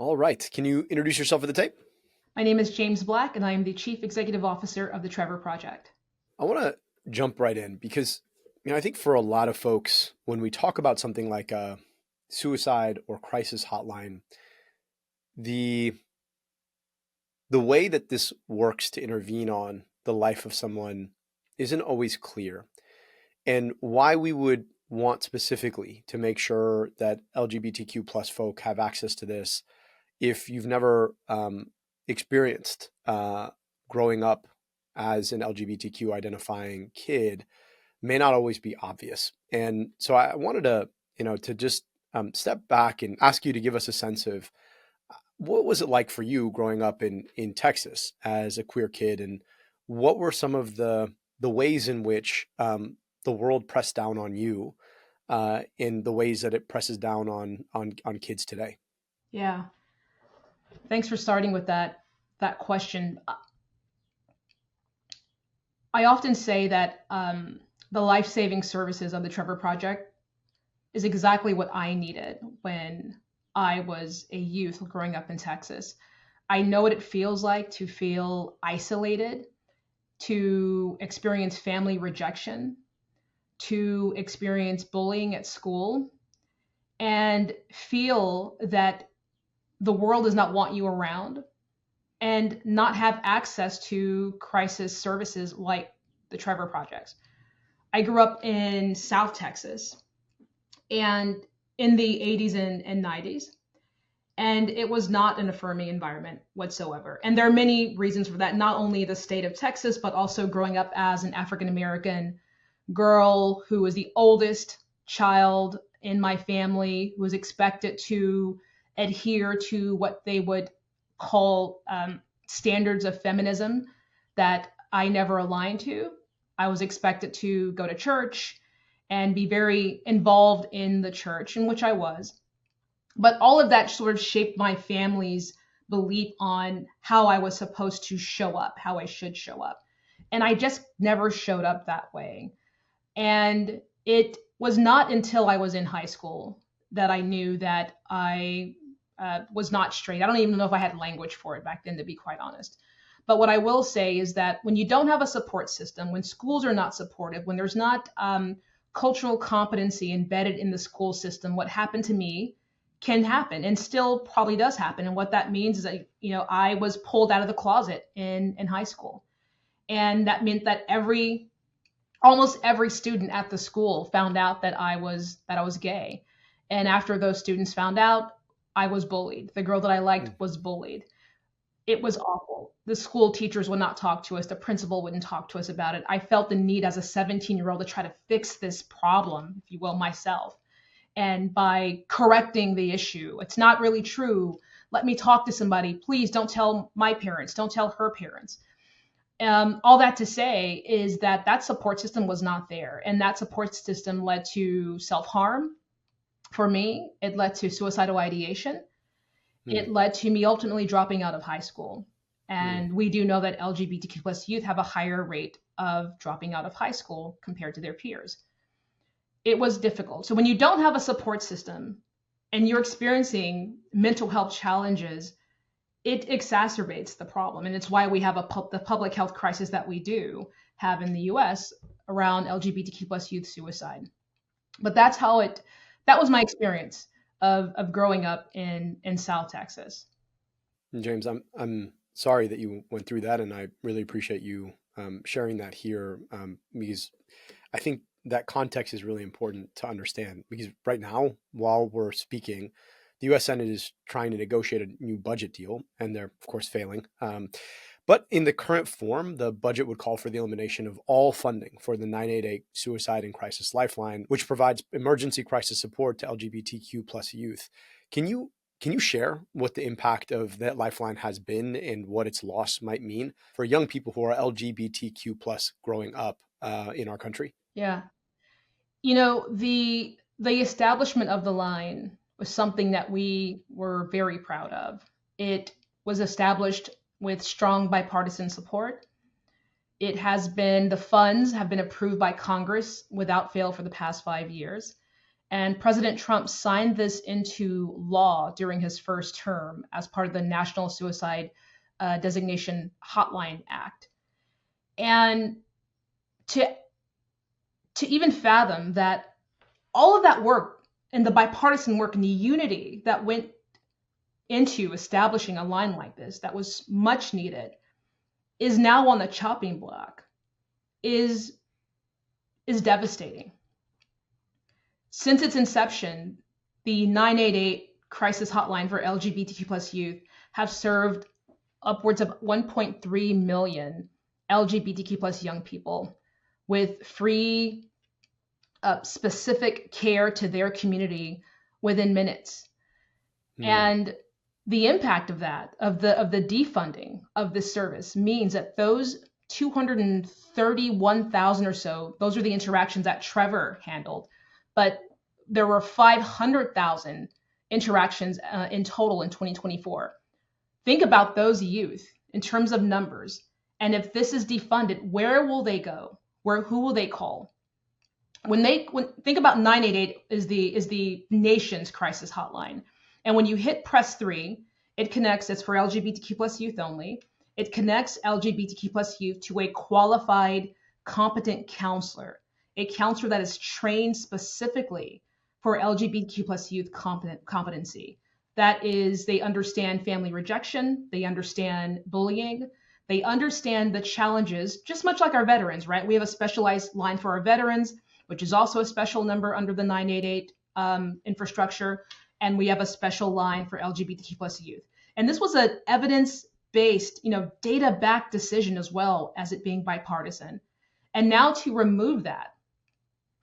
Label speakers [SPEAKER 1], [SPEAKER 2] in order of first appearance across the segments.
[SPEAKER 1] All right. Can you introduce yourself for the tape?
[SPEAKER 2] My name is Jaymes Black, and I am the Chief Executive Officer of the Trevor Project.
[SPEAKER 1] I want to jump right in because I think for a lot of folks, when we talk about something like a suicide or crisis hotline, the the way that this works to intervene on the life of someone isn't always clear, and why we would want specifically to make sure that LGBTQ plus folk have access to this if you've never experienced growing up as an LGBTQ identifying kid may not always be obvious. And so I wanted to just step back and ask you to give us a sense of what was it like for you growing up in Texas as a queer kid, and what were some of the ways in which the world pressed down on you in the ways that it presses down on kids today?
[SPEAKER 2] Yeah, thanks for starting with that question. I often say that the life-saving services of the Trevor Project is exactly what I needed when I was a youth growing up in Texas. I know what it feels like to feel isolated, to experience family rejection, to experience bullying at school, and feel that the world does not want you around and not have access to crisis services like the Trevor Projects. I grew up in South Texas and in the 80s and 90s, and it was not an affirming environment whatsoever. And there are many reasons for that, not only the state of Texas, but also growing up as an African American girl who was the oldest child in my family, who was expected to adhere to what they would call standards of feminism that I never aligned to. I was expected to go to church and be very involved in the church, in which I was. But all of that sort of shaped my family's belief on how I was supposed to show up, how I should show up. And I just never showed up that way. And it was not until I was in high school that I knew that I was not straight. I don't even know if I had language for it back then, to be quite honest. But what I will say is that when you don't have a support system, when schools are not supportive, when there's not cultural competency embedded in the school system, what happened to me can happen and still probably does happen. And what that means is that, I was pulled out of the closet in high school. And that meant that almost every student at the school found out that I was gay. And after those students found out, I was bullied. The girl that I liked was bullied. It was awful. The school teachers would not talk to us. The principal wouldn't talk to us about it. I felt the need as a 17-year-old to try to fix this problem, if you will, myself. And by correcting the issue, it's not really true. Let me talk to somebody. Please don't tell my parents. Don't tell her parents. All that to say is that support system was not there. And that support system led to self-harm. For me, it led to suicidal ideation. It led to me ultimately dropping out of high school. And we do know that LGBTQ plus youth have a higher rate of dropping out of high school compared to their peers. It was difficult. So when you don't have a support system and you're experiencing mental health challenges, it exacerbates the problem. And it's why we have the public health crisis that we do have in the US around LGBTQ plus youth suicide. But that was my experience of growing up in South Texas.
[SPEAKER 1] James, I'm sorry that you went through that, and I really appreciate you sharing that here, because I think that context is really important to understand. Because right now, while we're speaking, the U.S. Senate is trying to negotiate a new budget deal, and they're of course failing. But in the current form, the budget would call for the elimination of all funding for the 988 Suicide and Crisis Lifeline, which provides emergency crisis support to LGBTQ plus youth. Can you share what the impact of that lifeline has been and what its loss might mean for young people who are LGBTQ plus growing up in our country?
[SPEAKER 2] Yeah. The establishment of the line was something that we were very proud of. It was established with strong bipartisan support. The funds have been approved by Congress without fail for the past 5 years. And President Trump signed this into law during his first term as part of the National Suicide Designation Hotline Act. And to even fathom that all of that work and the bipartisan work and the unity that went into establishing a line like this that was much needed is now on the chopping block is devastating. Since its inception, the 988 crisis hotline for LGBTQ plus youth have served upwards of 1.3 million LGBTQ plus young people with free, specific care to their community within minutes. And the impact of that, of the defunding of this service, means that those 231,000 or so, those are the interactions that Trevor handled, but there were 500,000 interactions in total in 2024. Think about those youth in terms of numbers. And if this is defunded, where will they go? Who will they call? Think about 988 is the nation's crisis hotline. And when you hit press 3, it connects, it's for LGBTQ plus youth only. It connects LGBTQ plus youth to a qualified, competent counselor, a counselor that is trained specifically for LGBTQ plus youth competency. That is, they understand family rejection, they understand bullying, they understand the challenges, just much like our veterans, right? We have a specialized line for our veterans, which is also a special number under the 988 infrastructure. And we have a special line for LGBTQ plus youth. And this was an evidence-based, data-backed decision as well as it being bipartisan. And now to remove that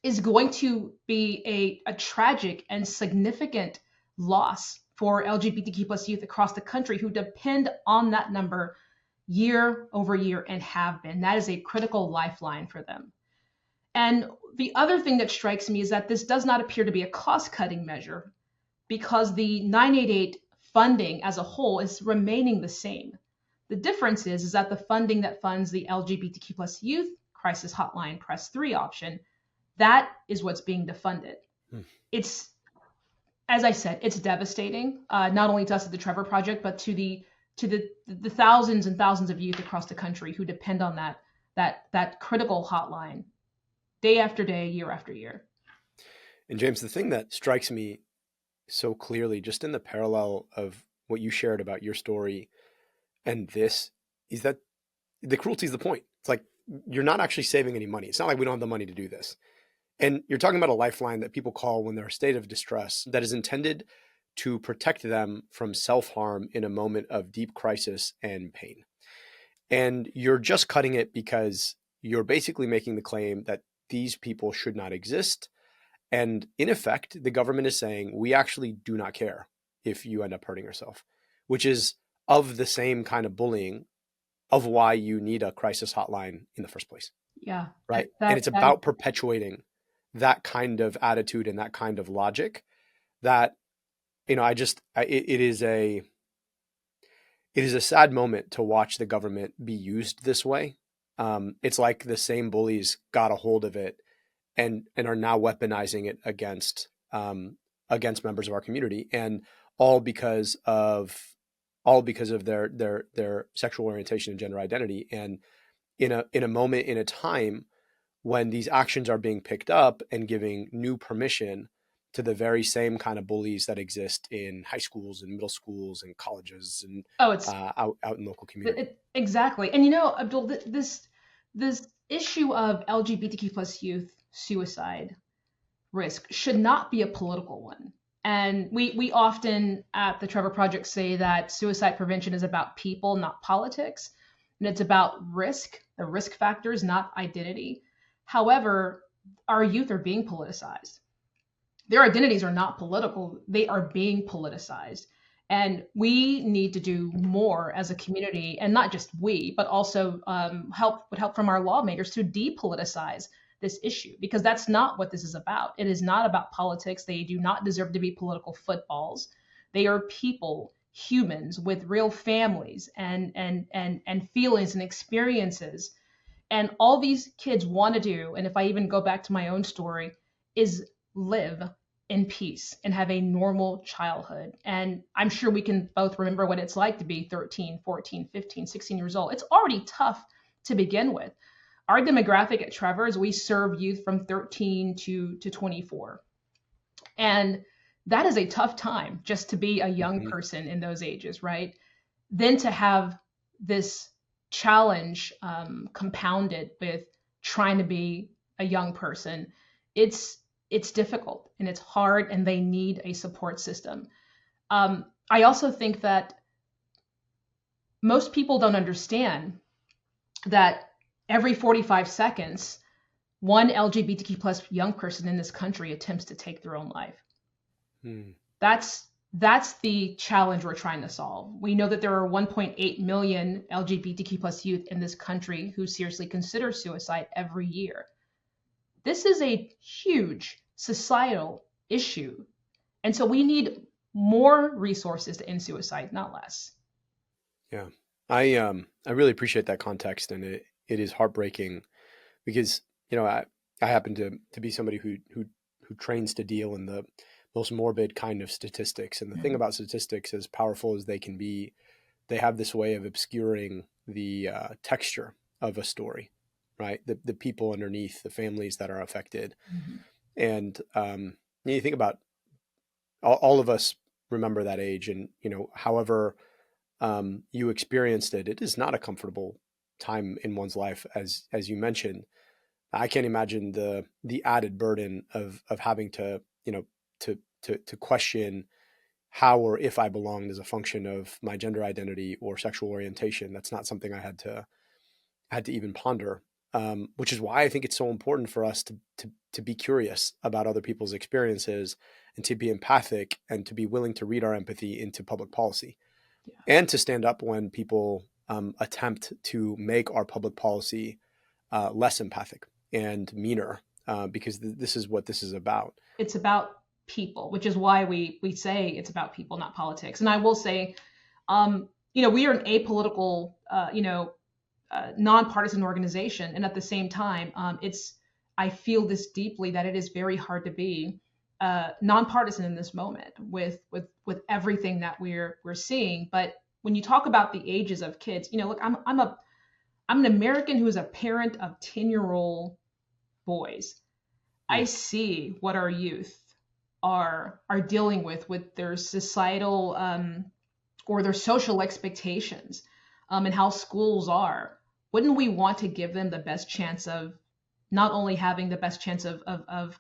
[SPEAKER 2] is going to be a tragic and significant loss for LGBTQ plus youth across the country who depend on that number year over year and have been. That is a critical lifeline for them. And the other thing that strikes me is that this does not appear to be a cost-cutting measure, because the 988 funding as a whole is remaining the same. The difference is that the funding that funds the LGBTQ plus youth crisis hotline press 3 option, that is what's being defunded. It's, as I said, it's devastating, not only to us at the Trevor Project, but to the thousands and thousands of youth across the country who depend on that critical hotline day after day, year after year.
[SPEAKER 1] And Jaymes, the thing that strikes me so clearly, just in the parallel of what you shared about your story and this, is that the cruelty is the point. It's like, you're not actually saving any money. It's not like we don't have the money to do this. And you're talking about a lifeline that people call when they're in a state of distress that is intended to protect them from self-harm in a moment of deep crisis and pain. And you're just cutting it because you're basically making the claim that these people should not exist. And in effect, the government is saying, we actually do not care if you end up hurting yourself, which is of the same kind of bullying of why you need a crisis hotline in the first place.
[SPEAKER 2] Yeah.
[SPEAKER 1] Right. And it's about perpetuating that kind of attitude and that kind of logic that, it is a sad moment to watch the government be used this way. It's like the same bullies got a hold of it and are now weaponizing it against members of our community, and all because of their sexual orientation and gender identity. And in a moment, in a time when these actions are being picked up and giving new permission to the very same kind of bullies that exist in high schools and middle schools and colleges and out in local communities.
[SPEAKER 2] Exactly. And Abdul, this issue of LGBTQ plus youth suicide risk should not be a political one. And we often at the Trevor Project say that suicide prevention is about people, not politics. And it's about risk, the risk factors, not identity. However, our youth are being politicized. Their identities are not political. They are being politicized. And we need to do more as a community, and not just we, but also help from our lawmakers to depoliticize this issue, because that's not what this is about. It is not about politics. They do not deserve to be political footballs. They are people, humans with real families and feelings and experiences. And all these kids want to do, and if I even go back to my own story, is live in peace and have a normal childhood. And I'm sure we can both remember what it's like to be 13, 14, 15, 16 years old. It's already tough to begin with. Our demographic at Trevor's, we serve youth from 13 to 24. And that is a tough time just to be a young
[SPEAKER 1] Mhm.
[SPEAKER 2] person in those ages, right? Then to have this challenge compounded with trying to be a young person, it's it's difficult and it's hard, and they need a support system. I also think that most people don't understand that every 45 seconds, one LGBTQ plus young person in this country attempts to take their own life.
[SPEAKER 1] Mm.
[SPEAKER 2] That's the challenge we're trying to solve. We know that there are 1.8 million LGBTQ plus youth in this country who seriously consider suicide every year. This is a huge societal issue. And so we need more resources to end suicide, not less.
[SPEAKER 1] Yeah. I really appreciate that context, and it is heartbreaking because, I happen to be somebody who trains to deal in the most morbid kind of statistics. And the thing
[SPEAKER 2] Mhm.
[SPEAKER 1] about statistics, as powerful as they can be, they have this way of obscuring the texture of a story, right? The people underneath, the families that are affected.
[SPEAKER 2] Mhm.
[SPEAKER 1] And you think about all of us remember that age, and however you experienced it, it is not a comfortable time in one's life, as you mentioned. I can't imagine the added burden of having to to question how or if I belonged as a function of my gender identity or sexual orientation. That's not something I had to even ponder. Which is why I think it's so important for us to be curious about other people's experiences, and to be empathic, and to be willing to read our empathy into public policy,
[SPEAKER 2] Yeah.
[SPEAKER 1] and to stand up when people attempt to make our public policy less empathic and meaner, because this is what this is about.
[SPEAKER 2] It's about people, which is why we say it's about people, not politics. And I will say, we are an apolitical, nonpartisan organization, and at the same time, I feel this deeply that it is very hard to be nonpartisan in this moment with everything that we're seeing. But when you talk about the ages of kids, look, I'm an American who is a parent of 10-year-old boys. I
[SPEAKER 1] Mm.
[SPEAKER 2] see what our youth are dealing with their societal or their social expectations, and how schools are. Wouldn't we want to give them the best chance of not only having the best chance of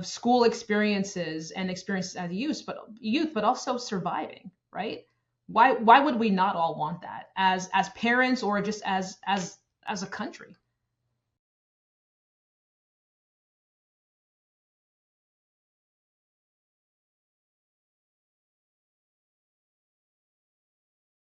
[SPEAKER 2] school experiences and experiences as youth, but also surviving, right? Why would we not all want that as parents, or just as a country?